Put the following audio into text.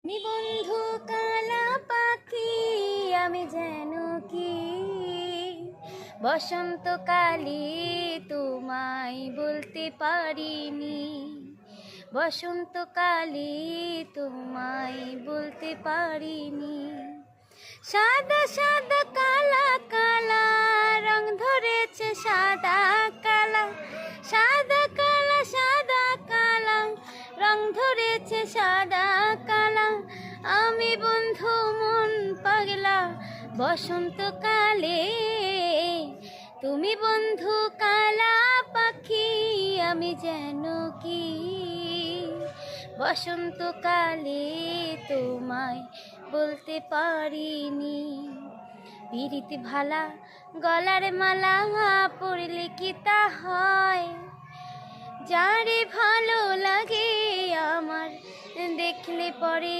তুমি বন্ধু কালা পাখি, আমি যেন কি বসন্তকালে তোমায় বলতে পারিনি। বসন্তকালে তোমায় বলতে পারিনি। সাদা সাদা কালা কালা রং ধরেছে, সাদা কালা সাদা কালা সাদা কালা রং ধরেছে, সাদা কালা। আমি বন্ধু মন পাগলা বসন্তকালে। তুমি বন্ধু কালা পাখি, আমি যেন কি বসন্তকালে তোমায় বলতে পারিনি। পিরিতি ভালা গলার মালা পড়লে কি তা হয়? যারে ভালো লাগে আমার দেখলে পরে